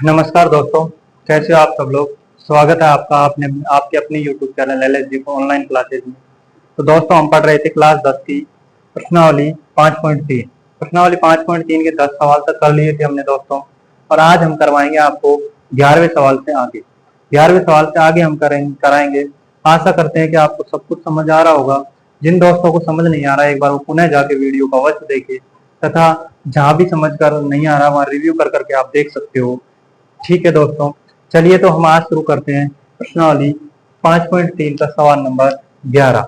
नमस्कार दोस्तों, कैसे हो आप सब लोग। स्वागत है आपका आपके अपने यूट्यूब चैनल LSG को ऑनलाइन क्लासेज में। तो दोस्तों, हम पढ़ रहे थे क्लास 10 की प्रश्नावली 5.3। प्रश्नावली 5.3 के 10 सवाल तक कर लिए थे हमने दोस्तों, और आज हम करवाएंगे आपको 11वें सवाल से आगे। 11वें सवाल से आगे हम कराएंगे। आशा करते हैं कि आपको सब कुछ समझ आ रहा होगा। जिन दोस्तों को समझ नहीं आ रहा है, एक बार वो पुनः जाके वीडियो को अवश्य देखे, तथा जहां भी समझ कर नहीं आ रहा वहां रिव्यू कर करके आप देख सकते हो। ठीक है दोस्तों, चलिए तो हम आज शुरू करते हैं प्रश्नावली 5.3 का सवाल नंबर 11।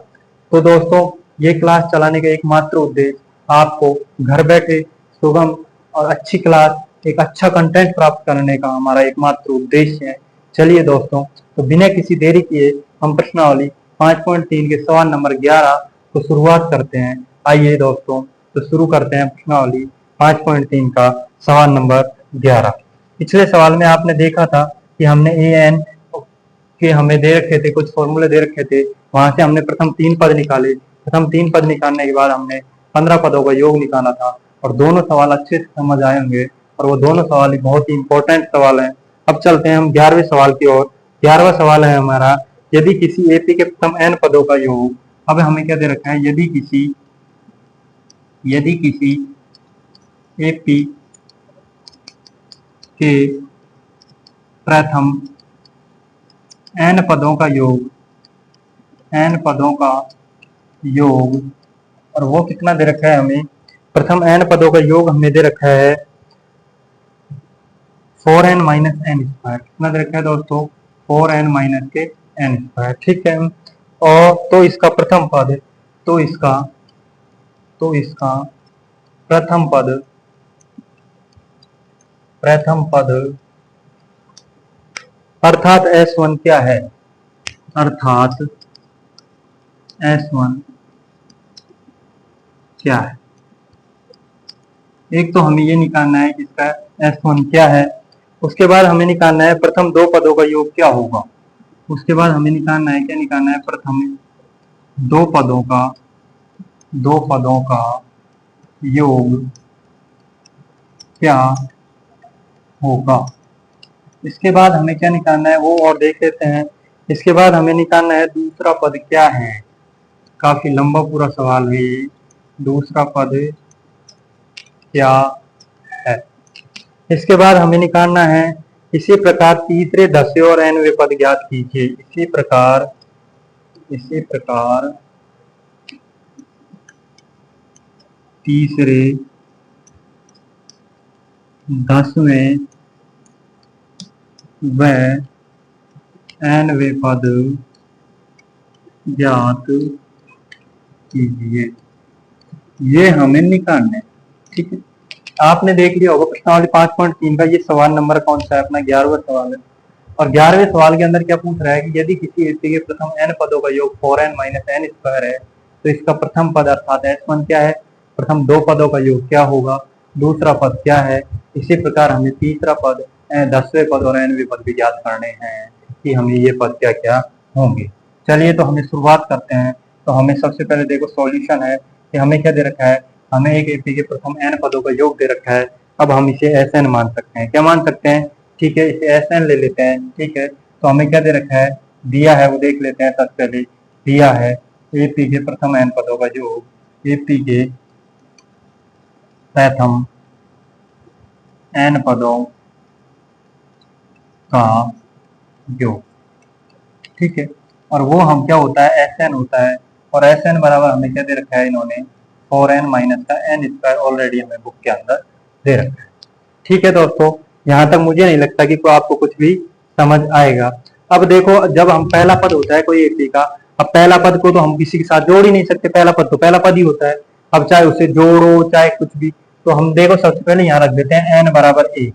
तो दोस्तों, ये क्लास चलाने का एकमात्र उद्देश्य आपको घर बैठे सुगम और अच्छी क्लास, एक अच्छा कंटेंट प्राप्त करने का हमारा एकमात्र उद्देश्य है। चलिए दोस्तों, तो बिना किसी देरी किए हम प्रश्नावली 5.3 के सवाल नंबर 11 को शुरुआत करते हैं। आइए दोस्तों, तो शुरू करते हैं प्रश्नावली 5.3 का सवाल नंबर 11। पिछले सवाल में आपने देखा था कि हमने an के हमें दे रखे थे, कुछ फॉर्मूले दे रखे थे, वहां से हमने प्रथम 3 पद निकाले। प्रथम 3 पद निकालने के बाद हमने 15 पदों का योग निकाला था, और दोनों सवाल अच्छे से समझ आए होंगे, और वो दोनों सवाल बहुत ही इंपॉर्टेंट सवाल हैं। अब चलते हैं हम 11वें सवाल की ओर। 11वां सवाल है हमारा, यदि किसी AP के प्रथम n पदों का योग। अब हमें क्या दे रखा है, यदि किसी AP के प्रथम n पदों का योग, और वो कितना दे रखा है हमें, प्रथम n पदों का योग हमें दे रखा है 4n माइनस n स्क्वायर। कितना दे रखा है दोस्तों, 4n माइनस के n स्क्वायर। ठीक है, और तो इसका प्रथम पद, तो इसका प्रथम पद अर्थात S1 क्या है, एक तो हमें ये निकालना है कि इसका S1 क्या है। उसके बाद हमें निकालना है प्रथम 2 पदों का योग क्या होगा। उसके बाद हमें निकालना है, क्या निकालना है, प्रथम 2 पदों का योग क्या होगा। इसके बाद हमें क्या निकालना है वो और देख लेते हैं। इसके बाद हमें निकालना है दूसरा पद क्या है। काफी लंबा पूरा सवाल है ये। दूसरा पद क्या है। इसके बाद हमें निकालना है, इसी प्रकार तीसरे 10वें और nवें पद ज्ञात कीजिए। इसी प्रकार तीसरे 10वें व nवें पद ज्ञात कीजिए। ये हमें निकालना है। ठीक है, आपने देख लिया होगा प्रश्नावली 5.3 का ये सवाल नंबर कौन सा है, अपना 11वां सवाल है। और 11वें सवाल के अंदर क्या पूछ रहा है कि यदि किसी AP के प्रथम n पदों का योग 4n माइनस n स्क्वायर है, तो इसका प्रथम पद अर्थात S1 क्या है, प्रथम 2 पदों का योग क्या होगा, दूसरा पद क्या है। इसी प्रकार हमें तीसरा पद, 10वें पद और nवें पद भी ज्ञात करने हैं कि हमें ये पद क्या क्या होंगे। चलिए तो हमें शुरुआत करते हैं। तो हमें सबसे पहले देखो सॉल्यूशन है कि हमें क्या दे रखा है, हमें एक AP के प्रथम n पदों का योग दे रखा है। अब हम इसे SN मान सकते हैं। क्या मान सकते हैं, ठीक है, इसे SN ले लेते हैं। ठीक है, तो हमें क्या दे रखा है, दिया है वो देख लेते हैं। सबसे पहले दिया है AP के प्रथम n पदों का योग, AP के प्रथम n पदों का योग। ठीक है, और वो हम क्या होता है, SN होता है। और SN बराबर हमें क्या दे रखा है, इन्होंने 4n माइनस का n स्क्वायर ऑलरेडी हमें बुक के अंदर दे रखा है। ठीक है दोस्तों, यहाँ तक मुझे नहीं लगता कि आपको कुछ भी समझ आएगा। अब देखो, जब हम पहला पद होता है कोई AP का, अब पहला पद को तो हम किसी के साथ जोड़ ही नहीं सकते। पहला पद तो पहला पद ही होता है। अब चाहे उसे जोड़ो चाहे कुछ भी, तो हम देखो सबसे पहले यहाँ रख देते हैं n बराबर 1।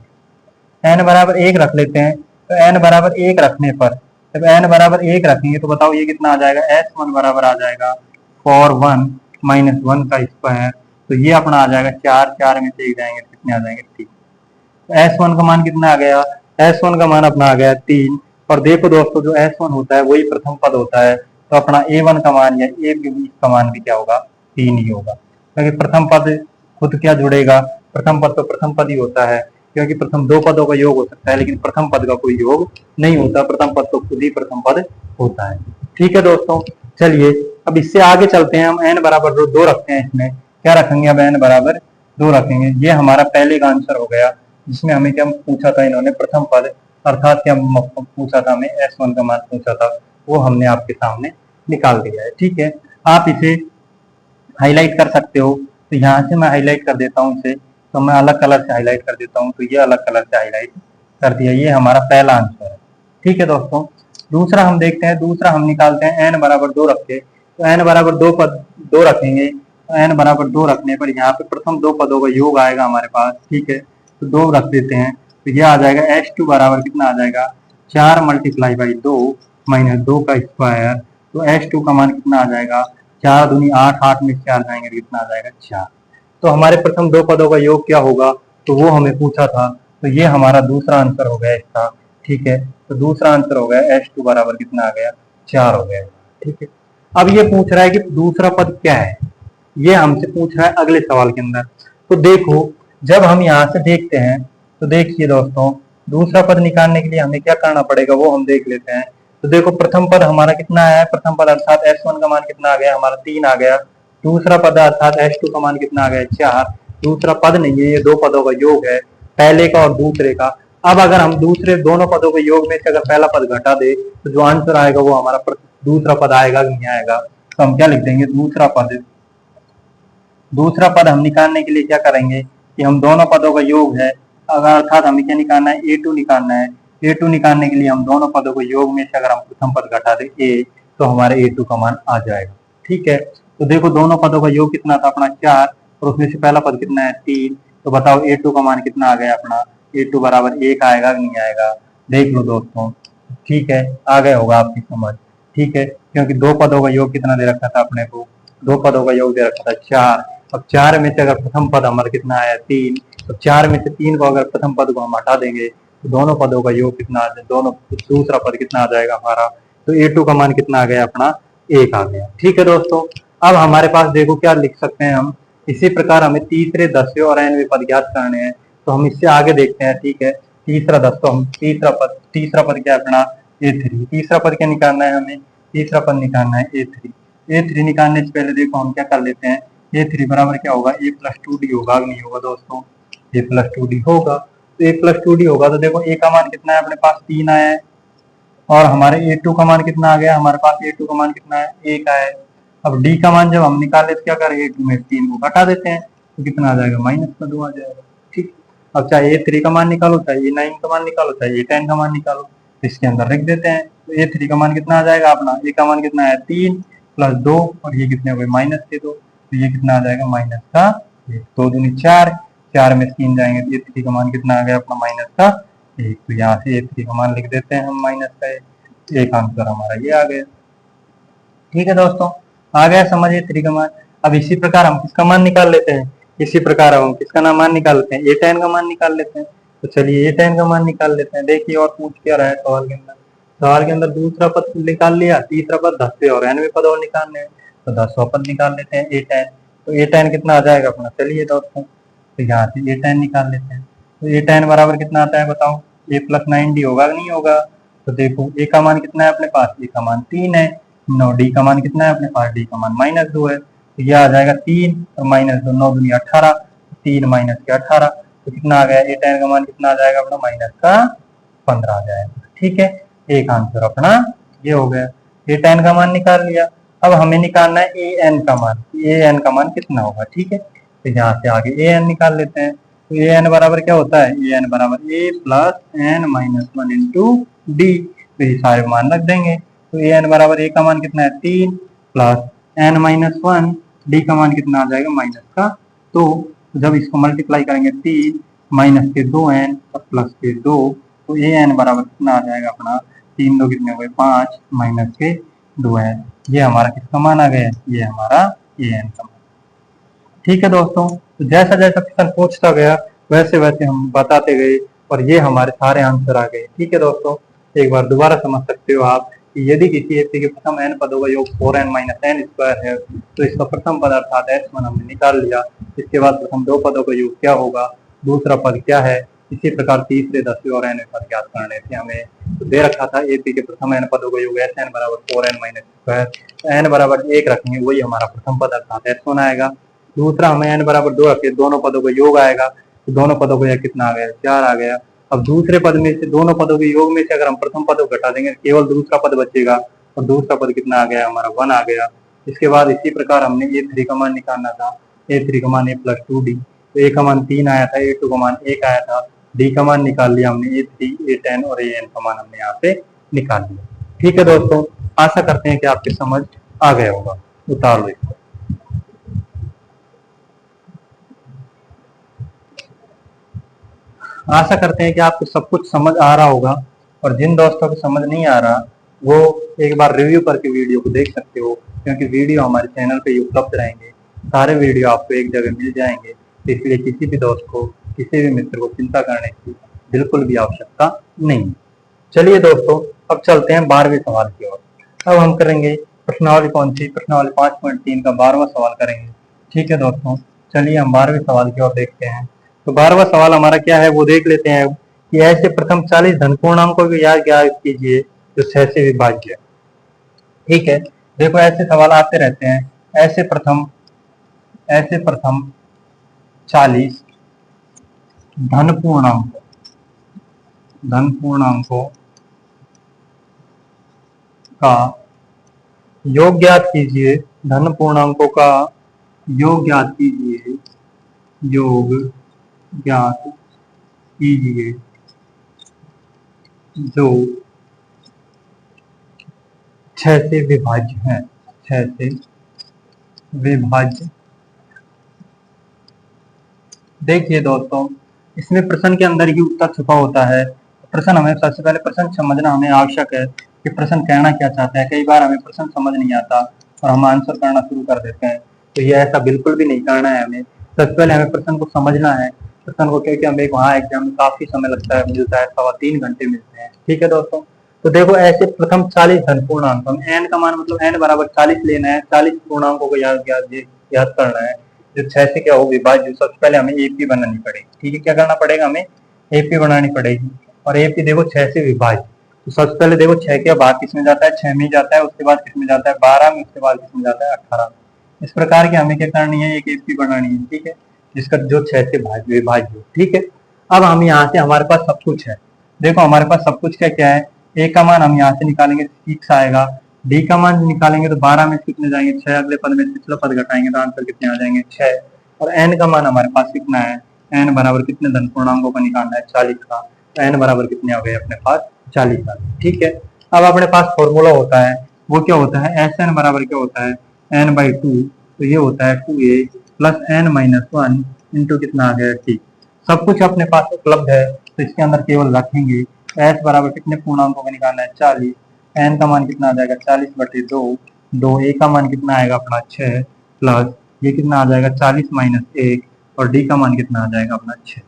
n बराबर 1 रख लेते हैं। तो n बराबर 1 रखने पर, जब n बराबर 1 रखेंगे तो बताओ ये कितना आ जाएगा, S1 बराबर आ जाएगा 4 माइनस 1 का स्क्वायर। तो ये अपना आ जाएगा 4, 4 में से 1 जाएंगे तो कितने आ जाएंगे, 3। तो S1 का मान कितना आ गया, S1 का मान अपना आ गया 3। और देखो दोस्तों, जो S1 होता है वही प्रथम पद होता है, तो अपना A1 का मान या A का मान भी क्या होगा, 3 ही होगा। क्योंकि प्रथम पद खुद क्या जुड़ेगा, प्रथम पद तो प्रथम पद ही होता है। क्योंकि प्रथम दो पदों का योग हो सकता है लेकिन प्रथम पद का कोई योग नहीं होता, प्रथम पद तो खुद ही प्रथम पद होता है। ठीक है दोस्तों, चलिए अब इससे आगे चलते हैं। हम n बराबर दो रखते हैं, इसमें क्या रखेंगे, अब n बराबर दो रखेंगे। ये हमारा पहले का आंसर हो गया, जिसमें हमें क्या पूछा था इन्होंने, प्रथम पद अर्थात क्या पूछा था हमें, S1 का मान पूछा था, वो हमने आपके सामने निकाल दिया है। ठीक है, आप इसे हाईलाइट कर सकते हो, तो यहाँ से मैं हाईलाइट कर देता हूँ इसे, तो मैं अलग कलर से हाईलाइट कर देता हूँ, तो ये अलग कलर से हाईलाइट कर दिया, ये हमारा पहला आंसर है। ठीक है दोस्तों, दूसरा हम देखते हैं, दूसरा हम निकालते हैं n बराबर दो रख के, तो n बराबर दो पद दो रखेंगे, तो n बराबर दो रखने पर यहाँ पे प्रथम दो पदों का योग आएगा हमारे पास। ठीक है, तो दो रख देते हैं, तो ये आ जाएगा h2 बराबर कितना आ जाएगा, 4 मल्टीप्लाई बाई 2 माइनस 2 का स्क्वायर, तो h2 का मान कितना आ जाएगा, 4 दूनी 8, 8 में 4 जाएंगे, कितना आ जाएगा 4। तो हमारे प्रथम दो पदों का योग क्या होगा, तो वो हमें पूछा था, तो ये हमारा दूसरा आंसर हो गया इसका। ठीक है, तो दूसरा आंसर हो गया h2 बराबर कितना आ गया, 4 हो गया। ठीक है, अब ये पूछ रहा है कि दूसरा पद क्या है, ये हमसे पूछ रहा है अगले सवाल के अंदर। तो देखो, जब हम यहाँ से देखते हैं, तो देखिए दोस्तों, दूसरा पद निकालने के लिए हमें क्या करना पड़ेगा वो हम देख लेते हैं। तो देखो, प्रथम पद हमारा कितना आया है, प्रथम पद अर्थात S1 का मान कितना आ गया हमारा, 3 आ गया। दूसरा पद अर्थात S2 का मान कितना आ गया, 4। दूसरा पद नहीं है, ये दो पदों का योग है, पहले का और दूसरे का। अब अगर हम दूसरे दोनों पदों के योग में से अगर पहला पद घटा दे, तो जो आंसर आएगा वो हमारा दूसरा पद आएगा कि नहीं आएगा, तो हम क्या लिख देंगे, दूसरा पद। दूसरा पद हम निकालने के लिए क्या करेंगे कि हम दोनों पदों का योग है, अगर अर्थात हमें क्या निकालना है, A2 निकालना है। A2 निकालने के लिए हम दोनों पदों को योग में से अगर हम प्रथम पद घटा दें A, तो हमारे A2 का मान आ जाएगा। ठीक है, तो देखो दोनों पदों का योग कितना था अपना 4, और उसमें से पहला पद कितना है 3, तो बताओ A2 का मान कितना आ गया अपना, A2 बराबर 1 आएगा कि नहीं आएगा, देख लो दोस्तों। ठीक है, आ गया होगा आपकी समझ। ठीक है, क्योंकि दो पदों का योग कितना दे रखा था अपने को, दो पदों का योग दे रखा था 4। अब 4 में से अगर प्रथम पद हमारा कितना आया 3, तो 4 में से 3 को अगर प्रथम पद को हम हटा देंगे, तो दोनों पदों का योग कितना आ जाए, दोनों दूसरा पद कितना आ जाएगा हमारा, तो A2 का मान कितना आ गया अपना, 1 आ गया। ठीक है दोस्तों, अब हमारे पास देखो क्या लिख सकते हैं हम, इसी प्रकार हमें तीसरे, 10वें और 9वें पद ज्ञात करने हैं, तो हम इससे आगे देखते हैं। ठीक है, तीसरा 10, तो हम तीसरा पद क्या है अपना, A3। तीसरा पद क्या निकालना है हमें, तीसरा पद निकालना है A3। A3 निकालने से पहले देखो हम क्या कर लेते हैं, A3 बराबर क्या होगा, A प्लस 2D होगा, नहीं होगा दोस्तों, A प्लस 2D होगा। तो A प्लस 2D होगा, तो देखो A का मान कितना है अपने पास, 3 आया है, और हमारे A2 का मान कितना आ गया, हमारे पास A2 का मान कितना है, 1 आया है। अब D का मान जब हम निकाले तो क्या करेंगे, A2 में 3 को घटा देते हैं, तो कितना आ जाएगा, -2 आ जाएगा। ठीक, अब चाहे A3 का मान निकालो, चाहे A9 का मान निकालो, चाहे A10 का मान निकालो, तो इसके अंदर रख देते हैं। तो A3 का मान कितना आ जाएगा अपना, A का मान कितना है 3 प्लस 2, और ये कितने हो गए -2, तो ये कितना आ जाएगा, -1, 2 दूनी 4, 4 में 3 जाएंगे, तो A3 का मान कितना आ गया अपना, -1। तो यहाँ से A3 का मान लिख देते हैं हम, -1। एक आंसर हमारा ये आ गया। ठीक है दोस्तों, आ गया समझ A3 का मान। अब इसी प्रकार हम किसका मान निकाल लेते हैं, इसी प्रकार हम किसका नाम मान निकाल लेते हैं, A10 का मान निकाल लेते हैं। तो चलिए A10 का मान निकाल लेते हैं। देखिए और पूछ क्या रहा है सवाल के अंदर, सवाल के अंदर दूसरा पद निकाल लिया, तीसरा पद 10वें और 9वें पद और निकालने हैं, तो 10वां पद निकाल लेते हैं A10। तो A10 कितना आ जाएगा अपना, चलिए दोस्तों, तो यहाँ से A10 निकाल लेते हैं। तो A10 बराबर कितना आता है बताओ, A प्लस 9D होगा नहीं होगा, तो देखो A का मान कितना है अपने पास, A का मान 3 है, 9 D का मान कितना है अपने पास, D का मान -2 है, तो यह आ जाएगा 3 और -2, 9 दूनी 18, 3 माइनस के 18, तो कितना आ गया, A10 का मान कितना आ जाएगा अपना, -15 आ जाएगा। ठीक है, एक आंसर अपना ये हो गया। A10 का मान निकाल लिया, अब हमें निकालना है AN का मान, AN का मान कितना होगा। ठीक है, तो यहाँ से आगे AN निकाल लेते हैं। तो AN बराबर क्या होता है, AN बराबर A plus N minus 1 into D, तो ये सारे मान रख देंगे। तो AN बराबर A का मान कितना है 3 प्लस N माइनस 1, D का मान कितना आ जाएगा, -2। जब इसको मल्टीप्लाई करेंगे 3 माइनस के 2N और प्लस के 2, तो AN बराबर कितना आ जाएगा अपना, 3 2 कितने हो गए 5 माइनस के 2N, ये हमारा किसका मान आ गया, ये हमारा AN का मान। ठीक है दोस्तों, तो जैसा जैसा क्वेश्चन पूछता गया वैसे वैसे हम बताते गए, और ये हमारे सारे आंसर आ गए। ठीक है दोस्तों, एक बार दोबारा समझ सकते हो आप कि यदि किसी व्यक्ति के प्रथम n पदों का योग 4n माइनस n स्क्वायर है, तो इसका प्रथम पद अर्थात S1 हमने निकाल लिया। इसके बाद प्रथम दो पदों का योग क्या होगा, दूसरा पद क्या है, इसी प्रकार तीसरे, 10वें और n पद ज्ञात करने थे हमें। तो दे रखा था एपी के प्रथम n पदों का योग Sn बराबर 4n माइनस स्क्वायर, n बराबर 1 रखेंगे, वही हमारा प्रथम पद अर्थात S1 आएगा। दूसरा हमें n बराबर 2 रखे, दोनों पदों का योग आएगा, तो दोनों पदों को यह कितना आ गया, 4 आ गया। अब दूसरे पद में से, दोनों पदों के योग में से अगर हम प्रथम पद को घटा देंगे, केवल दूसरा पद बचेगा, और दूसरा पद कितना आ गया हमारा, 1 आ गया। इसके बाद इसी प्रकार हमने A3 का मान निकालना था, A3 का मान A प्लस 2D, तो A का मान 3 आया था, A2 का मान 1 आया था, D का मान निकाल लिया हमने, A3, A10 और AN का मान हमने यहाँ पे निकाल लिया। ठीक है दोस्तों, आशा करते हैं कि आपकी समझ आ गया होगा। उतार लो इसको। आशा करते हैं कि आपको सब कुछ समझ आ रहा होगा, और जिन दोस्तों को समझ नहीं आ रहा वो एक बार रिव्यू करके वीडियो को देख सकते हो, क्योंकि वीडियो हमारे चैनल पे उपलब्ध रहेंगे, सारे वीडियो आपको एक जगह मिल जाएंगे। तो इसलिए किसी भी दोस्त को, किसी भी मित्र को चिंता करने की बिल्कुल भी आवश्यकता नहीं। चलिए दोस्तों, अब चलते हैं 12वें सवाल की ओर। अब हम करेंगे प्रश्नावली कौन सी, प्रश्नावली 5.3 का 12वां सवाल करेंगे। ठीक है दोस्तों, चलिए हम 12वें सवाल की ओर देखते हैं। तो 12वां सवाल हमारा क्या है वो देख लेते हैं कि ऐसे प्रथम 40 धन पूर्णांकों को याद कीजिए जो 6 से विभाज्य है। ठीक है, देखो ऐसे सवाल आते रहते हैं। ऐसे प्रथम 40 धन पूर्णांकों का योग ज्ञात कीजिए, धन पूर्णांकों का योग ज्ञात कीजिए, योग ज्ञात कीजिए जो 6 से विभाज्य है, 6 से विभाज्य। देखिए दोस्तों, इसमें प्रश्न के अंदर ही उत्तर छुपा होता है। प्रश्न हमें, सबसे पहले प्रश्न समझना हमें आवश्यक है कि प्रश्न कहना क्या चाहता है। कई बार हमें प्रश्न समझ नहीं आता और हम आंसर करना शुरू कर देते हैं, तो ये ऐसा बिल्कुल भी नहीं करना है हमें। सबसे पहले हमें प्रश्न को समझना है। प्रश्न को, क्योंकि हमें वहाँ एग्जाम में काफी समय लगता है, मिलता है 3.25 घंटे मिलते हैं। ठीक है दोस्तों, तो देखो ऐसे प्रथम 40 धन पूर्णांक, हम n का मान मतलब n बराबर 40 लेना है, 40 पूर्णांकों को याद करना है जो 6 से क्या हो विभाज्य। सबसे पहले हमें एपी बनानी पड़ेगी। ठीक है, क्या करना पड़ेगा, हमें एपी बनानी पड़ेगी। और एपी देखो 6 से विभाज्य, तो सबसे पहले देखो 6 के भाग किसमें जाता है, 6 में जाता है, उसके बाद किसमें जाता है 12 में, उसके बाद किसमें जाता है 18। इस प्रकार की हमें क्या करनी है, एक एपी बनानी है। ठीक है, जिसका जो 6 से विभाज्य। ठीक है, अब हम यहाँ से, हमारे पास सब कुछ है। देखो हमारे पास सब कुछ क्या क्या है, ए का मान हम यहाँ से निकालेंगे 6 आएगा, डी का मान निकालेंगे तो 12 में कितने जाएंगे 6, अगले पद में पिछला पद घटाएंगे तो आंसर कितने आ जाएंगे 6। और n का मान हमारे पास कितना है, n बराबर कितने धन पूर्णांकों का निकालना है 40 का, तो n बराबर कितने आ गए अपने पास 40 आ गए। ठीक है, अब अपने पास फॉर्मूला होता है, वो क्या होता है, Sn बराबर क्या होता है n/2, तो ये होता है 2a plus n minus 1 into कितना आ गया t। सब कुछ अपने पास उपलब्ध है, तो इसके अंदर केवल रखेंगे s बराबर कितने पूर्णांकों का निकालना है 40, n का मान कितना आ जाएगा 40/2, 2a का मान कितना आएगा अपना 6, प्लस ये कितना आ जाएगा 40 माइनस 1, और डी का मान कितना आ जाएगा अपना 6।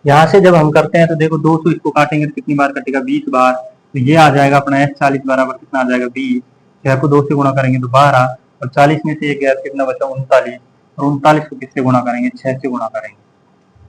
यहाँ से जब हम करते हैं तो देखो 200 इसको काटेंगे तो कितनी बार कटेगा 20 बार, तो ये आ जाएगा अपना S40 बराबर कितना आ जाएगा 20, 6 को 2 से गुणा करेंगे तो 12, और 40 में से एक गया कितना बचा 39, और 39 को किससे गुणा करेंगे 6 से गुणा करेंगे।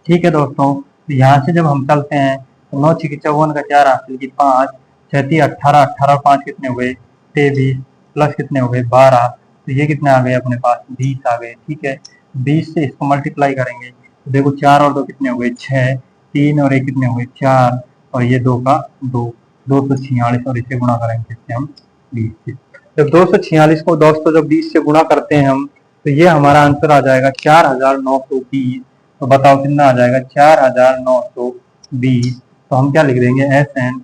ठीक है दोस्तों, तो यहाँ से जब हम चलते हैं तो 9 6 54 का 4 हासिल की 5, 6 18, 18 5 कितने हो गए 23, प्लस कितने हो गए 12, तो ये कितने आ गए अपने पास 20 आ गए। ठीक है, 20 से इसको मल्टीप्लाई करेंगे तो देखो 4 और 2 कितने हो गए 6, 3 और 1 कितने हो गए 4, और ये 2 का 2, 246, और इसे गुणा करेंगे किससे हम 20 से। जब 246 को दोस्तों जब 20 से गुणा करते हैं हम, तो ये हमारा आंसर आ जाएगा 4920। तो बताओ कितना आ जाएगा 4920। तो हम क्या लिख देंगे Sn,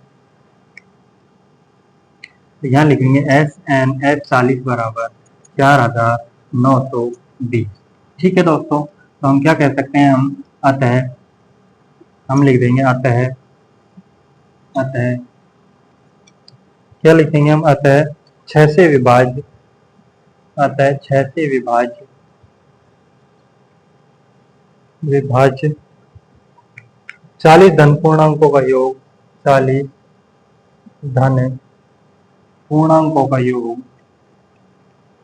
तो यहाँ लिखेंगे Sn S40 बराबर 4920। ठीक है दोस्तों, तो हम क्या कह सकते हैं, हम अतः हम लिख देंगे अतः क्या लिखेंगे हम, अतः 6 से विभाज्य, अतः 6 से विभाज्य 40 धन पूर्णांकों का योग, 40 धन पूर्णांकों का योग,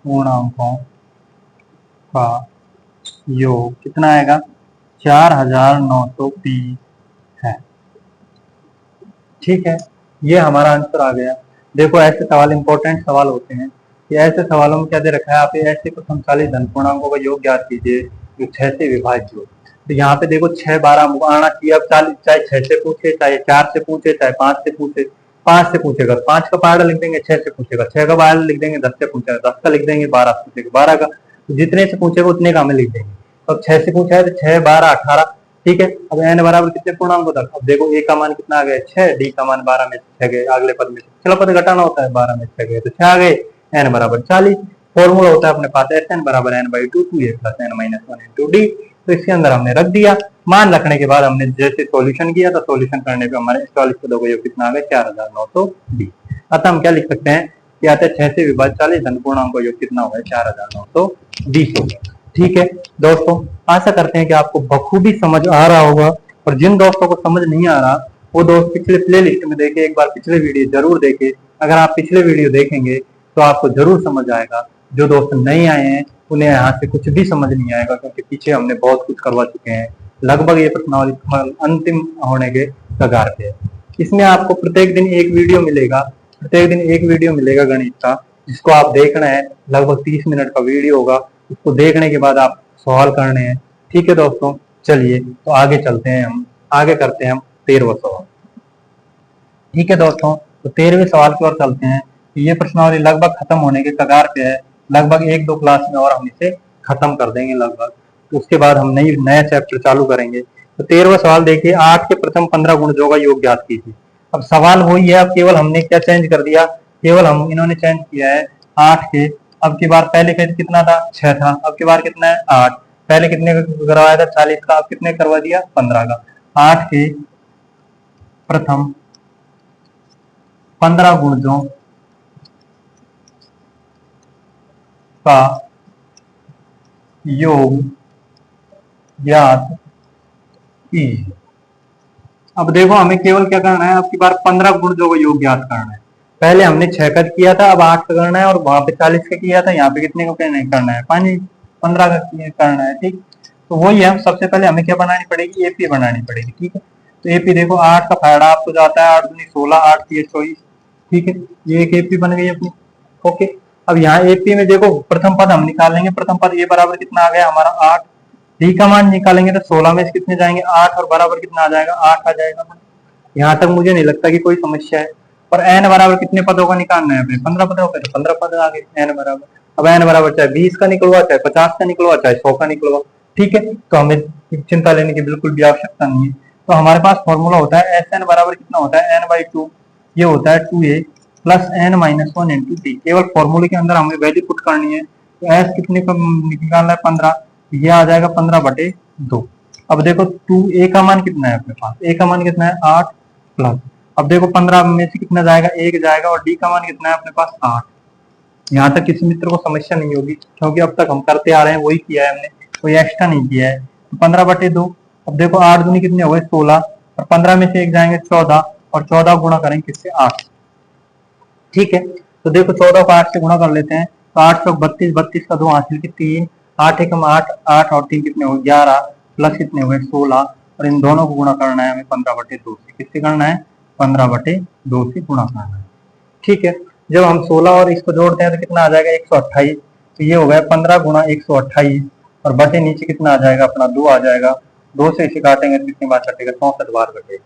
पूर्णांकों का योग कितना आएगा 4920 है। ठीक है, ये हमारा आंसर आ गया। देखो ऐसे सवाल इंपॉर्टेंट सवाल होते हैं कि ऐसे सवालों में क्या दे रखा है, आप ऐसे कुछ समकालीन धन पूर्णांकों का योग ज्ञात कीजिए जो 6 से विभाज्य हो। तो यहाँ पे देखो 6 12 आना चाहिए। अब 40, चाहे 6 से पूछे, चाहे 4 से पूछे, चाहे 5 से पूछे। 5 से पूछेगा 5 का पहाड़ा लिख देंगे, 6 से पूछेगा 6 का पहाड़ा लिख देंगे, 10 से पूछेगा 10 का लिख देंगे, 12 से पूछेगा 12 का। तो जितने से पूछेगा उतने का हमें लिख देंगे। अब 6 से पूछा है तो 6 12 18। ठीक है, अब n बराबर कितने पूर्णांक होता है। अब देखो a का मान कितना आ गया 6, d का मान 12 में 6 गए, अगले पद में चलो पद घटाना होता है, 12 में 6 गए तो 6 आ गए, n बराबर 40। फॉर्मूला होता है अपने पास Sn बराबर n/2 2a + n-1 × d। तो इसके अंदर हमने रख दिया। मान रखने के बाद हमने जैसे सॉल्यूशन किया तो सॉल्यूशन करने पे हमारे 44 पदों का योग कितना आ गया 4920। अतः हम क्या लिख सकते हैं कि आता है 6 से विभाज्य 40 धन पूर्णांक का योग कितना होगा 4920 होगा। ठीक है दोस्तों, आशा करते हैं कि आपको बखूबी समझ आ रहा होगा। और जिन दोस्तों को समझ नहीं आ रहा वो दोस्त पिछले प्लेलिस्ट में देखे, एक बार पिछले वीडियो जरूर देखे। अगर आप पिछले वीडियो देखेंगे तो आपको जरूर समझ आएगा। जो दोस्त नहीं आए हैं उन्हें यहाँ से कुछ भी समझ नहीं आएगा, क्योंकि पीछे हमने बहुत कुछ करवा चुके हैं। लगभग ये प्रश्नावली अंतिम होने के कगार पे है। इसमें आपको प्रत्येक दिन एक वीडियो मिलेगा, प्रत्येक दिन एक वीडियो मिलेगा गणित का, जिसको आप देखना है। लगभग 30 मिनट का वीडियो होगा, उसको देखने के बाद आप सवाल करने हैं। ठीक है दोस्तों, चलिए तो आगे चलते हैं, हम आगे करते हैं हम 13वां सवाल। ठीक है दोस्तों, तो 13वें सवाल की ओर चलते हैं। ये प्रश्नावली लगभग खत्म होने के कगार पे है। लगभग 1-2 क्लास में और हम इसे खत्म कर देंगे लगभग, तो उसके बाद हम नया चैप्टर चालू करेंगे। तो 13वां सवाल देखिए, 8 के प्रथम 15 गुणजों का योग ज्ञात कीजिए। अब सवाल वही है, अब केवल हमने क्या चेंज कर दिया, केवल हम इन्होंने चेंज किया है 8 के। अब की बार पहले कितना था 6 था, अब की बार कितना है 8। पहले कितने का करवाया था 40 का, अब कितने करवा दिया 15 का। 8 के प्रथम 15 गुणजों का योग ज्ञात कीजिए। अब देखो हमें केवल क्या करना है, अब की बार 15 गुणजों का योग ज्ञात करना है। पहले हमने 6 का किया था, अब 8 का करना है, और वहां पे 40 का किया था, यहाँ पे कितने का नहीं करना है 15 का करना है। ठीक, तो वही है। सबसे पहले हमें क्या बनानी पड़ेगी, एपी बनानी पड़ेगी। ठीक है, तो एपी देखो 8 का फायदा आपको जाता है 8 दूनी 16, 8 3 24। ठीक है, ये एक एपी बन गई अपनी। ओके, अब यहाँ एपी में देखो प्रथम पद हम निकालेंगे। प्रथम पद ए बराबर कितना आ गया हमारा 8। डी का मान निकालेंगे तो 16 में से कितने जाएंगे 8, और बराबर कितना आ जाएगा 8 आ जाएगा। यहाँ तक मुझे नहीं लगता कि कोई समस्या है। और एन बराबर कितने पदों का निकालना है अपने 15 पदों का, तो 15 पद आ गए एन बराबर। अब एन बराबर चाहे 20 का निकलवा, चाहे 50 का निकलवा, चाहे 100 का निकलवा। ठीक है, तो हमें चिंता लेने की बिल्कुल भी आवश्यकता नहीं है। तो हमारे पास फॉर्मूला होता है एस एन बराबर कितना होता है n/2, ये होता है 2a + n-1 × d। केवल फॉर्मूले के अंदर हमें वैल्यू पुट करनी है। तो एस कितने का निकालना है 15, ये आ जाएगा 15/2। अब देखो 2a का मान कितना है अपने पास, a का मान कितना है 8 प्लस, अब देखो 15 में से कितना जाएगा 1 जाएगा, और d का मान कितना है अपने पास 8। यहाँ तक किसी मित्र को समस्या नहीं होगी, क्योंकि अब तक हम करते आ रहे हैं वही किया है हमने, कोई एक्स्ट्रा नहीं किया है। तो 15/2, अब देखो 8 दूनी कितने हो गए 16, और 15 में से 1 जाएंगे 14, और 14 गुणा करेंगे किससे 8। ठीक है, तो देखो 14 को 8 से गुणा कर लेते हैं, तो 8 चौक 32, 32 का 2 हासिल की 3, 8 एकम 8, 8 और 3 कितने हो 11, प्लस कितने हुए 16, और इन दोनों को गुणा करना है हमें 15/2 से। किससे करना है 15/2 से गुणा करना है। ठीक है, जब हम 16 और इसको जोड़ते हैं तो कितना आ जाएगा 128। तो ये हो गया 15 गुणा 128, और बटे नीचे कितना आ जाएगा अपना 2 आ जाएगा। 2 से इसे काटेंगे तो कितनी बार कटेगा 64 बार कटेगा।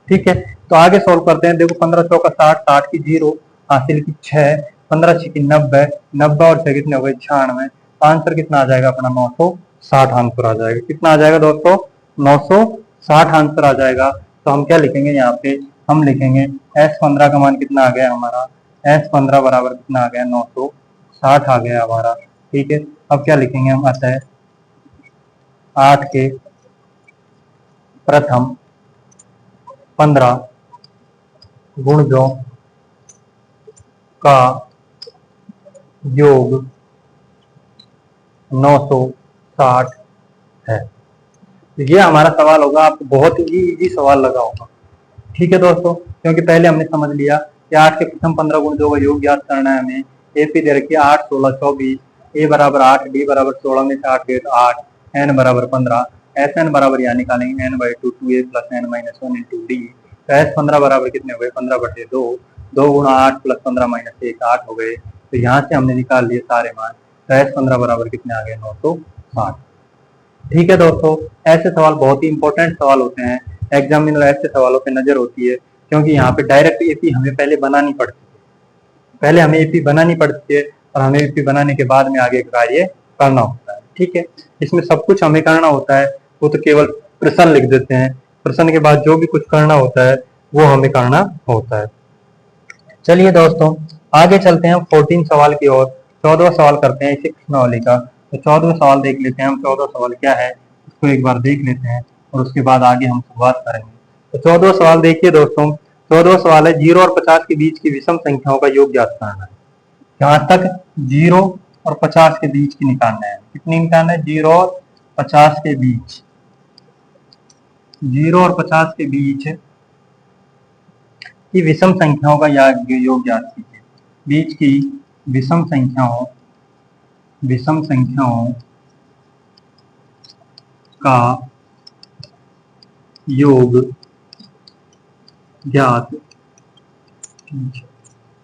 ठीक है, तो आगे सोल्व करते हैं। देखो 15 चौका 60, 60 की 0 हासिल की 6, 15 6 की 90, 90 और 6 कितने हो गए 96। आंसर कितना आ जाएगा अपना 960 आंसर आ जाएगा। कितना आ जाएगा दोस्तों 960 आंसर आ जाएगा। तो हम क्या लिखेंगे यहाँ पे, हम लिखेंगे S15 का मान कितना आ गया हमारा, S15 बराबर कितना आ गया 960 आ गया हमारा। ठीक है, अब क्या लिखेंगे हम, अतः 8 के प्रथम 15 गुणजों का योग 960 है। ये हमारा सवाल होगा, आपको बहुत ही इजी सवाल लगा होगा। ठीक है दोस्तों, क्योंकि पहले हमने समझ लिया कि 8 के प्रथम 15 गुणजों का योग ज्ञात करना है हमें। एपी दे रखी है 8 16 24, ए बराबर 8, डी बराबर 16 में से 8 गए तो 8, एन बराबर 15। एस एन बराबर यहाँ निकालेंगे n by two, two a plus N minus one into D. तो एस 15 बराबर कितने हो गए, 15/2, 2 गुणा 8 प्लस 15 माइनस 1, 8 हो गए। तो यहाँ से हमने निकाल लिए सारे मान। तो एस 15 बराबर कितने आ गए, 960। ठीक है दोस्तों, ऐसे सवाल बहुत ही इंपॉर्टेंट सवाल होते हैं, एग्जाम में ऐसे सवालों पे नजर होती है, क्योंकि यहाँ पे डायरेक्ट एपी हमें पहले बनानी पड़ती है, पहले हमें एपी बनानी पड़ती है और हमें एपी बनाने के बाद में आगे कार्य करना होता है। ठीक है, इसमें सब कुछ हमें करना होता है, वो तो केवल प्रश्न लिख देते हैं, प्रश्न के बाद जो भी कुछ करना होता है वो हमें करना होता है। चलिए दोस्तों, आगे चलते हैं 14 सवाल की ओर। 14वां सवाल करते हैं इसी प्रश्नावली का। तो 14वां सवाल देख लेते हैं हम, 14वां सवाल क्या है उसको एक बार देख लेते हैं और उसके बाद आगे हम शुरुआत करेंगे। तो 14वां सवाल देखिए दोस्तों, 14वां सवाल है 0 और 50 के बीच की विषम संख्याओं का योग ज्ञात करना है। यहाँ तक 0 और 50 के बीच की निकालना है। कितनी निकालना है, 0 और 50 के बीच, 0 और 50 के बीच की विषम संख्याओं का योग ज्ञात कीजिए। बीच की विषम संख्याओं का योग ज्ञात।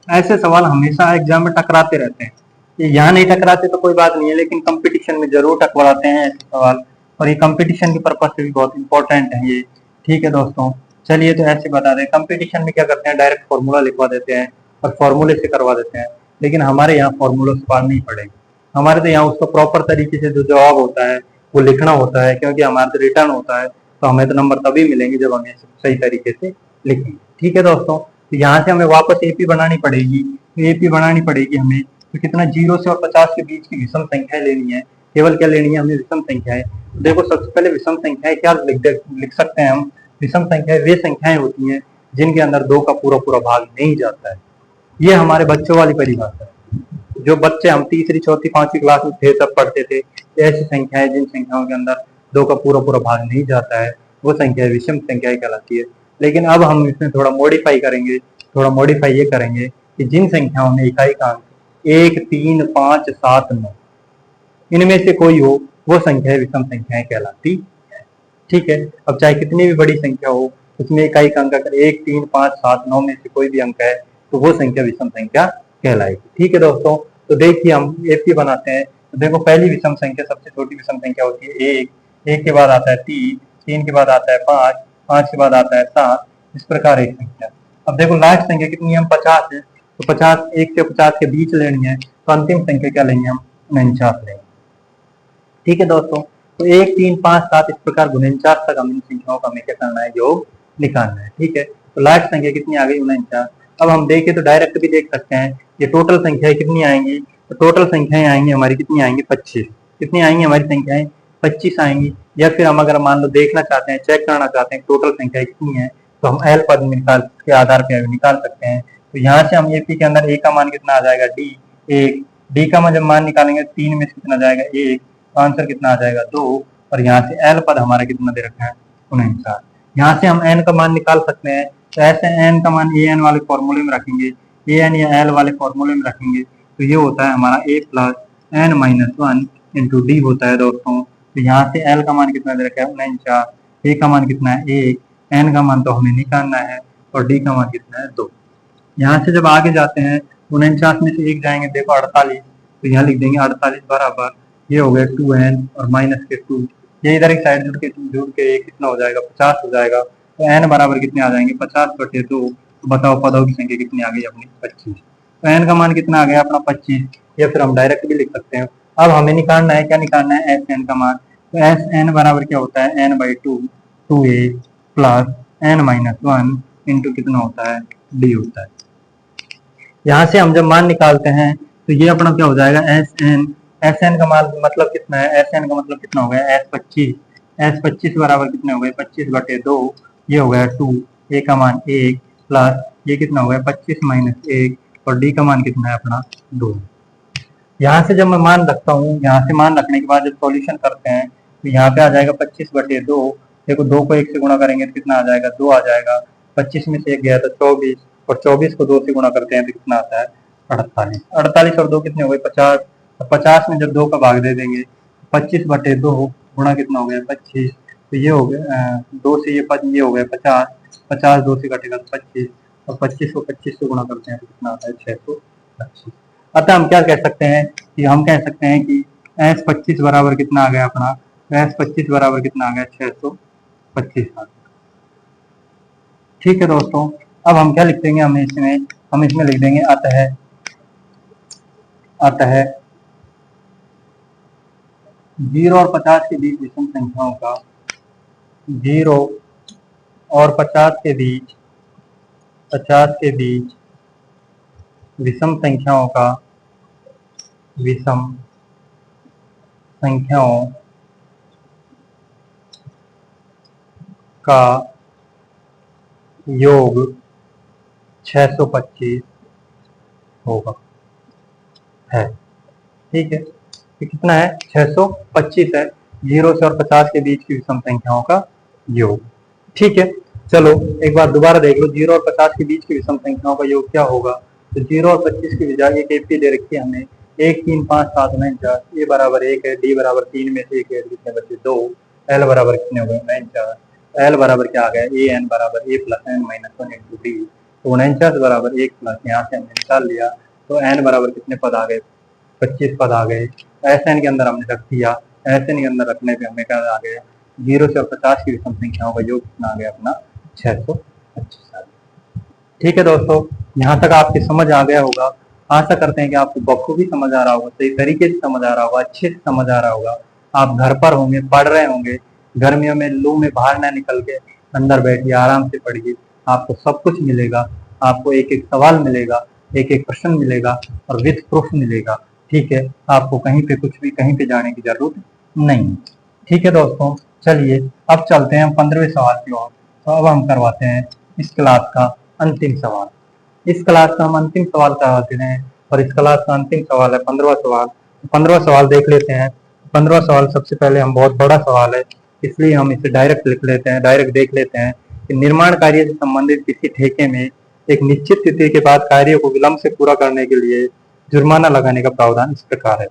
ऐसे सवाल हमेशा एग्जाम में टकराते रहते हैं, ये यहाँ नहीं टकराते तो कोई बात नहीं है, लेकिन कंपटीशन में जरूर टकराते हैं ऐसे सवाल, और ये कंपटीशन के पर्पज से भी बहुत इंपॉर्टेंट है ये। ठीक है दोस्तों, चलिए तो ऐसे बता दें, कंपटीशन में क्या करते हैं, डायरेक्ट फॉर्मूला लिखवा देते हैं और फॉर्मूले से करवा देते हैं, लेकिन हमारे यहाँ फॉर्मूला से पार नहीं पड़ेगा। हमारे तो यहाँ उसको प्रॉपर तरीके से जो जवाब होता है वो लिखना होता है, क्योंकि हमारा तो रिटर्न होता है, तो हमें तो नंबर तभी मिलेंगे जब हमें सही तरीके से लिखेंगे। ठीक है दोस्तों, तो यहाँ से हमें वापस एपी बनानी पड़ेगी। तो एपी बनानी पड़ेगी हमें, तो कितना, 0 से और 50 के बीच की विषम संख्याएं लेनी है। केवल क्या लेनी है हमें, विषम संख्याएं। तो देखो, सबसे पहले विषम संख्याएं क्या लिख सकते हैं हम, विषम संख्याएं वे संख्याएं होती हैं जिनके अंदर 2 का पूरा पूरा भाग नहीं जाता है। ये हमारे बच्चों वाली परिभाषा है, जो बच्चे हम तीसरी, चौथी, 5वीं क्लास में थे तब पढ़ते थे। ऐसी संख्याएं जिन संख्याओं के अंदर 2 का पूरा पूरा भाग नहीं जाता है, वो संख्या विषम संख्याएं कहलाती है। लेकिन अब हम इसमें थोड़ा मॉडिफाई करेंगे, थोड़ा मॉडिफाई ये करेंगे कि जिन संख्याओं में इकाई का अंक 1, 3, 5, 7, 9 इनमें से कोई हो, वो संख्याएं विषम संख्याएं कहलाती है। ठीक है, अब चाहे कितनी भी बड़ी संख्या हो, उसमें इकाई का अंक अगर 1, 3, 5, 7, 9 में से कोई भी अंक है तो वो संख्या विषम संख्या कहलाएगी। ठीक है दोस्तों, तो देखिए हम एपी बनाते हैं। तो देखो, पहली विषम संख्या, सबसे छोटी विषम संख्या होती है 1, 1 के बाद आता है 3, 3 के बाद आता है 5, 5 के बाद आता है 7, इस प्रकार एक संख्या। अब देखो लास्ट संख्या कितनी है, हम 50 है, तो 50, 1 से 50 के बीच लेनी है, तो अंतिम संख्या क्या लेंगे हम, 49 लेंगे। ठीक है दोस्तों, तो 1, 3, 5, 7 इस प्रकार 49 तक हम इन संख्याओं का हमें क्या करना है, योग निकालना है। ठीक है, तो लास्ट संख्या कितनी आ गई, 49। अब हम देखें तो डायरेक्ट भी देख सकते हैं, ये टोटल संख्याएं कितनी आएंगी, तो टोटल संख्याएं आएंगी हमारी, कितनी आएंगी, 25। कितनी आएंगी हमारी संख्याएं, 25 आएंगी। या फिर हम अगर मान लो देखना चाहते हैं, चेक करना चाहते हैं टोटल संख्याएं कितनी है, तो हम एल पद निकाल के आधार पर निकाल सकते हैं। तो यहाँ से हम एपी के अंदर ए का मान कितना आ जाएगा, डी 1, डी का जब मान निकालेंगे 3 में से कितना जाएगा, 1, आंसर कितना आ जाएगा, 2, और यहाँ से एल पद हमारा कितना दे रखा है, 49। यहाँ से हम एन का मान निकाल सकते हैं, तो ऐसे एन का मान ए एन वाले फॉर्मूले में रखेंगे, ए एन या एल वाले फॉर्मूले में रखेंगे, तो ये होता है हमारा A plus N minus 1 into D होता है दोस्तों। तो यहाँ से एल का मान कितना दे रखा है, 49, ए का मान कितना है 1, एन का मान तो हमें निकालना है, और डी का मान कितना है 2। यहाँ से जब आगे जाते हैं 49 में से 1 जाएंगे, देखो 48, तो यहाँ लिख देंगे 48 बराबर, ये हो गया 2n और माइनस के 2, ये इधर एक साइड जुड़ के कितना हो जाएगा, 50 हो जाएगा। तो n बराबर कितने आ जाएंगे, 50/2। तो बताओ पदों की संख्या कितनी आ गई अपनी, 25। तो n का मान कितना आ गया अपना 25, या फिर हम डायरेक्ट भी लिख सकते हैं। अब हमें निकालना है, क्या निकालना है, एस एन का मान। तो एस एन बराबर क्या होता है, n/2, 2a plus n minus 1 into कितना होता है, डी होता है। यहाँ से हम जब मान निकालते हैं तो ये अपना क्या हो जाएगा, एस एन का मान मतलब कितना है, एस एन का मतलब कितना हो गया, एस 25 बराबर कितने हो गए, 25/2, ये हो गया 2, ए का मान 1 प्लस ये कितना हो गया 25 माइनस 1, और डी का मान कितना है अपना 2। यहाँ से जब मैं मान रखता हूँ, यहाँ से मान रखने के बाद जब सॉल्यूशन करते हैं तो यहाँ पे आ जाएगा 25/2। देखो 2 को 1 से गुणा करेंगे तो कितना आ जाएगा, 2 आ जाएगा। 25 में से 1 गया तो 24, और 24 को 2 से गुणा करते हैं तो कितना आता है, 48। 48 और 2 कितने हो गए, 50। 50 में जब 2 का भाग दे देंगे, 25/2 गुणा कितना हो गया 25, तो ये हो गया 2 से ये हो गया 50, 50 2 से कटेगा तो 25, और 25 को 25 से गुणा करते हैं तो कितना आता है 625। अतः हम क्या कह सकते हैं कि हम कह सकते हैं कि S25 बराबर कितना आ गया अपना, S25 बराबर कितना आ गया 625 आ गया। ठीक है दोस्तों, अब हम क्या लिख देंगे, हम इसमें लिख देंगे अतः 0 और 50 के बीच विषम संख्याओं का 0 और 50 के बीच विषम संख्याओं का योग 625 होगा है। ठीक है, ये कितना है 625 है, 0 से और 50 के बीच की विषम संख्याओं का योग। ठीक है, चलो एक बार दोबारा देख लो, 0 और 50 के बीच की विषम संख्याओं का योग क्या होगा। तो 0 और 25 की बजाय एक एपी दे रखी है हमें 1 3 5 7 9 4, ए बराबर 1 है, डी बराबर 3 में से 1 है, कितने बचे 2, एल बराबर कितने हो गए 9 4, एल बराबर क्या आ गया ए एन बराबर A plus N minus 1 into D, तो 49 बराबर 1 प्लस यहाँ से हमने निकाल लिया, तो एन बराबर कितने पद आ गए 25 पद आ गए। एस एन के अंदर हमने रख दिया, एस एन के अंदर रखने पे हमें क्या आ गया 0 से और 50 की विषम संख्याओं का योग कितना आ गया अपना 625 आ गया। ठीक है दोस्तों, यहाँ तक आपकी समझ आ गया होगा। आशा करते हैं कि आपको बखूबी समझ आ रहा होगा, सही तरीके से समझ आ रहा होगा, अच्छे से समझ आ रहा होगा। आप घर पर होंगे, पढ़ रहे होंगे, गर्मियों में लू में बाहर ना निकल के अंदर बैठिए, आराम से पढ़िए, आपको सब कुछ मिलेगा। आपको एक एक सवाल मिलेगा, एक एक प्रश्न मिलेगा और विथ प्रूफ मिलेगा। ठीक है, आपको कहीं पे कुछ भी कहीं पे जाने की जरूरत नहीं। ठीक है दोस्तों, चलिए अब चलते हैं हम 15वें सवाल की ओर। तो अब हम करवाते हैं इस क्लास का अंतिम सवाल। इस क्लास का हम अंतिम सवाल करवाते हैं और इस क्लास का अंतिम सवाल है 15वां सवाल। 15वां सवाल देख लेते हैं। 15वां सवाल सबसे पहले हम बहुत बड़ा सवाल है, इसलिए हम इसे डायरेक्ट लिख लेते हैं, डायरेक्ट देख लेते हैं कि निर्माण कार्य से संबंधित किसी ठेके में एक निश्चित तिथि के बाद कार्य को विलंब से पूरा करने के लिए जुर्माना लगाने का प्रावधान इस प्रकार है।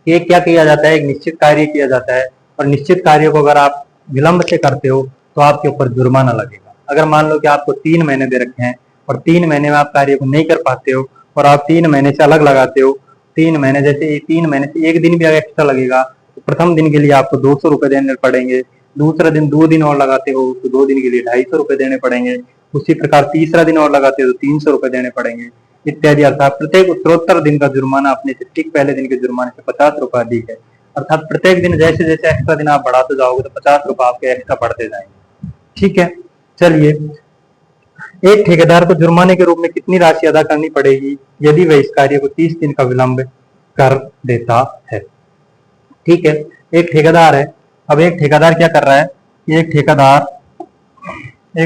ये क्या किया जाता है, एक निश्चित कार्य किया जाता है और निश्चित कार्य को अगर आप विलंब से करते हो तो आपके ऊपर जुर्माना लगेगा। अगर मान लो कि आपको 3 महीने दे रखे हैं और 3 महीने में आप कार्य को नहीं कर पाते हो और आप 3 महीने से अलग लगाते हो, 3 महीने जैसे 3 महीने से एक दिन भी अगर एक्स्ट्रा लगेगा तो प्रथम दिन के लिए आपको 200 रुपए देने पड़ेंगे, दूसरा दिन 2 दिन और लगाते हो तो 2 दिन के लिए 250 रुपए देने पड़ेंगे, उसी प्रकार तीसरा दिन और लगाते हो तो 300 रुपए देने पड़ेंगे इत्यादि। अर्थात प्रत्येक उत्तरोत्तर दिन का जुर्माना अपने से ठीक पहले दिन के जुर्माने से 50 रुपए अधिक है। अर्थात प्रत्येक दिन जैसे जैसे एक्स्ट्रा दिन आप बढ़ाते जाओगे तो 50 रुपए आपके एक्स्ट्रा बढ़ते जाएंगे। ठीक है, चलिए एक ठेकेदार को जुर्माने के रूप में कितनी राशि अदा करनी पड़ेगी यदि वह इस कार्य को 30 दिन का विलंब कर देता है। ठीक है, एक ठेकेदार है। अब एक ठेकेदार क्या कर रहा है, एक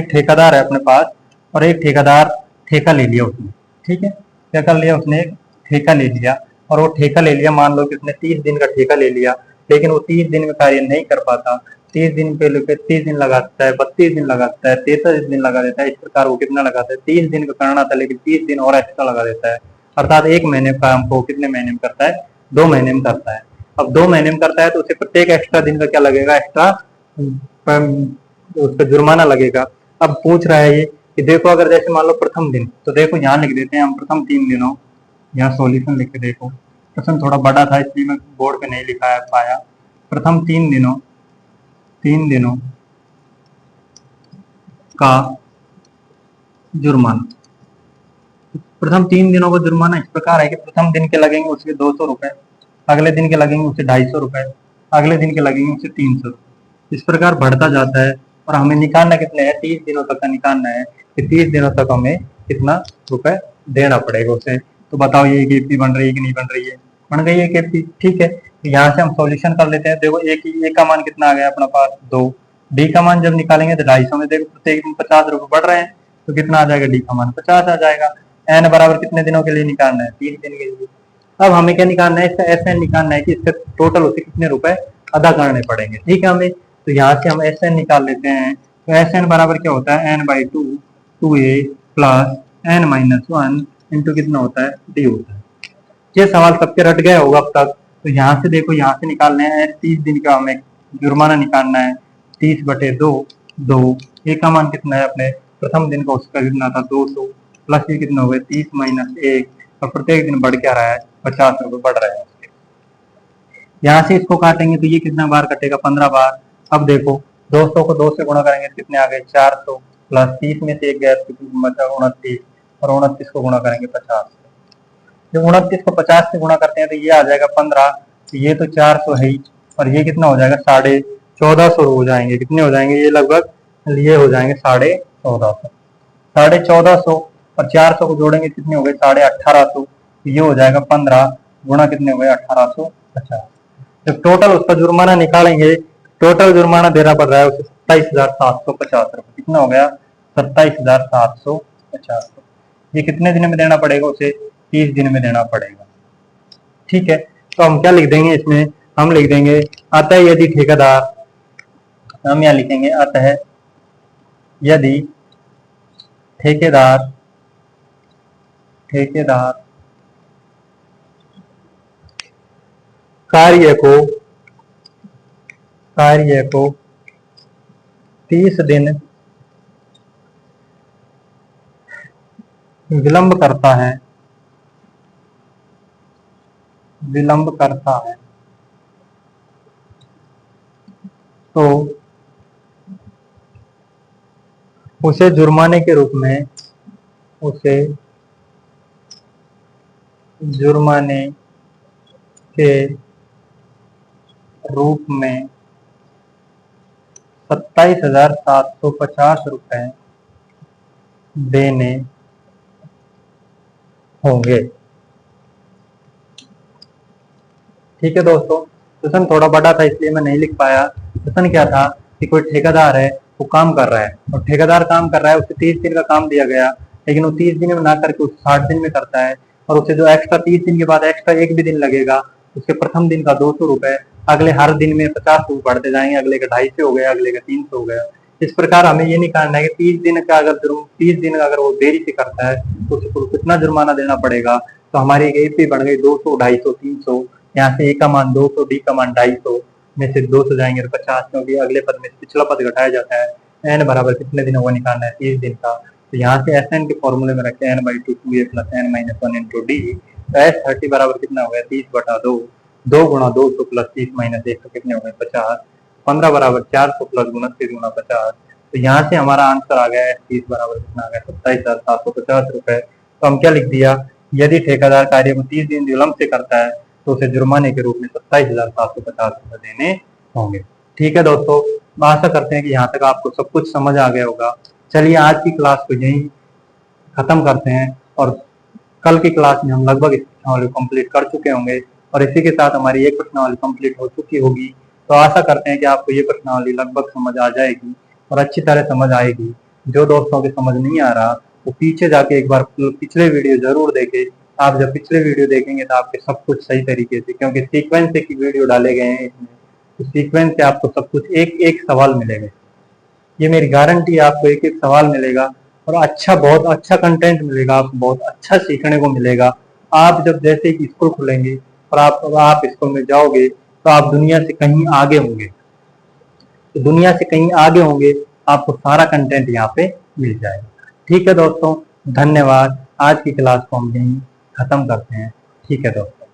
ठेकेदार है अपने पास और एक ठेकेदार ठेका ले लिया उसने। ठीक है, क्या कर लिया उसने, एक ठेका ले लिया और वो ठेका ले लिया, मान लो कि उसने 30 दिन का ठेका ले लिया, लेकिन वो 30 दिन में कार्य नहीं कर पाता। 30 दिन पे लेकर 30 दिन लगा देता है, 32 दिन लगा देता है, 33 दिन लगा देता है। इस प्रकार वो कितना लगाता है, 30 दिन का करना था लेकिन 30 दिन और एक्स्ट्रा लगा देता है। अर्थात एक महीने का काम को कितने महीने में करता है, 2 महीने में करता है। अब 2 महीने में करता है तो उसे प्रत्येक एक्स्ट्रा दिन का क्या लगेगा, एक्स्ट्रा उसका जुर्माना लगेगा। अब पूछ रहा है ये कि देखो अगर जैसे मान लो प्रथम दिन, तो देखो यहाँ लिख देते हैं हम प्रथम 3 दिनों, यहाँ सॉल्यूशन लिख के देखो, प्रश्न थोड़ा बड़ा था इसलिए मैं बोर्ड पे नहीं लिखा पाया। प्रथम 3 दिनों का जुर्माना, प्रथम 3 दिनों का जुर्माना इस प्रकार है कि प्रथम दिन के लगेंगे उसके 200 रुपए, अगले दिन के लगेंगे उसे 250 रुपए, अगले दिन के लगेंगे उसे 300। इस प्रकार बढ़ता जाता है और हमें निकालना कितने हैं, 30 दिनों तक का निकालना है कि 30 दिनों तक हमें कितना रुपए देना पड़ेगा उसे। तो बताओ ये केपी बन रही है कि नहीं बन रही है, बन गई है केपी। ठीक है, यहाँ से हम सॉल्यूशन कर लेते हैं। देखो ए का मान कितना आ गया अपना पास 2, डी का मान जब निकालेंगे तो 250 में, देखो प्रत्येक दिन 50 रुपए बढ़ रहे हैं तो कितना आ जाएगा, डी का मान 50 आ जाएगा। एन बराबर कितने दिनों के लिए निकालना है, 3 दिन के लिए। अब हमें क्या निकालना है, इसका एस एन निकालना है कि इसका टोटल उसे कितने रुपए अदा करने पड़ेंगे। ठीक है, हमें तो यहाँ से हम एस एन निकाल लेते हैं। तो एस एन बराबर क्या होता है, n by 2 2a plus N minus 1 into कितना होता है, डी होता है। ये सवाल सबके रट गया होगा अब तक, तो यहाँ से देखो, यहाँ से निकालना है 30 दिन का हमें जुर्माना निकालना है। 30/2, 2, ए का मान कितना है अपने प्रथम दिन का, उसका कितना था 200, प्लस ये कितना हो गया 30 - 1, और प्रत्येक दिन बढ़ क्या रहा है 50 रुपये बढ़ रहा है उसके। यहाँ से इसको काटेंगे तो ये कितना बार कटेगा 15 बार। अब देखो 200 को 2 से गुणा करेंगे तो कितने आ गए 400, प्लस 30 में से एक गया तो मतलब 29, और 29 को गुणा करेंगे 50 से। जब 29 को 50 से गुणा करते हैं तो ये आ जाएगा 15, तो ये तो 400 है ही, और ये कितना हो जाएगा 1450 हो जाएंगे। कितने हो जाएंगे ये लगभग, ये हो जाएंगे 1450। 1450 और 400 को जोड़ेंगे कितने हो गए 1850, ये हो जाएगा 15 गुणा कितने हो गए 1850। जब टोटल उसका जुर्माना निकालेंगे, टोटल जुर्माना देना पड़ रहा है उसे 27,750 रुपये। कितना हो गया 27,750। ये कितने दिन में देना पड़ेगा उसे, 30 दिन में देना पड़ेगा। ठीक है, तो हम क्या लिख देंगे इसमें, हम लिख देंगे अतः यदि ठेकेदार, हम यहाँ लिखेंगे अतः यदि ठेकेदार कार्य को 30 दिन विलंब करता है तो उसे जुर्माने के रूप में 27,750 रुपए देने होंगे। ठीक है दोस्तों, क्वेश्चन थोड़ा बड़ा था इसलिए मैं नहीं लिख पाया। क्वेश्चन क्या था कि कोई ठेकेदार है, वो काम कर रहा है, और ठेकेदार काम कर रहा है, उसे 30 दिन का काम दिया गया, लेकिन वो 30 दिन में ना करके उसे 60 दिन में करता है, और उसे जो एक्स्ट्रा 30 दिन के बाद एक्स्ट्रा एक भी दिन लगेगा, उसके प्रथम दिन का 200 रुपए, अगले हर दिन में 50 रुपए बढ़ते जाएंगे, अगले का 250 हो गया, अगले का 300 हो गया। इस प्रकार हमें ये निकालना है कि 30 दिन का अगर वो देरी से करता है तो उसे कितना जुर्माना देना पड़ेगा। तो हमारी एपी बढ़ गई 200, 250, 300। यहाँ से ए का मान 200, डी का मान 250 में से 200 जाएंगे तो 50, क्योंकि अगले पद में पिछला पद घटाया जाता है। एन बराबर कितने दिन होगा निकालना है 30 दिन का। तो यहाँ से एस एन के फॉर्मूले में रखे n/2 2a + n - 1 × d। तो एस 30 बराबर कितना हो गया 30/2, 2 गुणा 200 + 30 - 1 तो कितने हो गए 50। 15 बराबर 400 + 29 गुणा 50। तो यहाँ से हमारा आंसर आ गया 30 बराबर कितना आ गया 27,750 रुपए। तो हम क्या लिख दिया, यदि ठेकेदार कार्य को 30 दिन विलंब से करता है तो उसे जुर्माने के रूप में 27,750 रुपए देने होंगे। ठीक है दोस्तों, आशा करते हैं कि यहाँ तक आपको सब कुछ समझ आ गया होगा। चलिए आज की क्लास को यहीं खत्म करते हैं, और कल की क्लास में हम लगभग इस प्रश्नावली कंप्लीट कर चुके होंगे, और इसी के साथ हमारी एक प्रश्नावली कंप्लीट हो चुकी होगी। तो आशा करते हैं कि आपको ये प्रश्नावली लगभग समझ आ जाएगी और अच्छी तरह समझ आएगी। जो दोस्तों के समझ नहीं आ रहा वो पीछे जाके एक बार पिछले वीडियो जरूर देखें। आप जब पिछले वीडियो देखेंगे तो आपके सब कुछ सही तरीके से, क्योंकि सीक्वेंस से की वीडियो डाले गए हैं इसमें, तो सीक्वेंस से आपको सब कुछ एक एक सवाल मिलेगा। ये मेरी गारंटी है, आपको एक एक सवाल मिलेगा और बहुत अच्छा कंटेंट मिलेगा, आपको बहुत अच्छा सीखने को मिलेगा। आप जब जैसे कि स्कूल खुलेंगे और आप स्कूल में जाओगे तो आप दुनिया से कहीं आगे होंगे, तो दुनिया से कहीं आगे होंगे, आपको सारा कंटेंट यहाँ पे मिल जाएगा। ठीक है दोस्तों, धन्यवाद। आज की क्लास को हम यहीं खत्म करते हैं। ठीक है दोस्तों।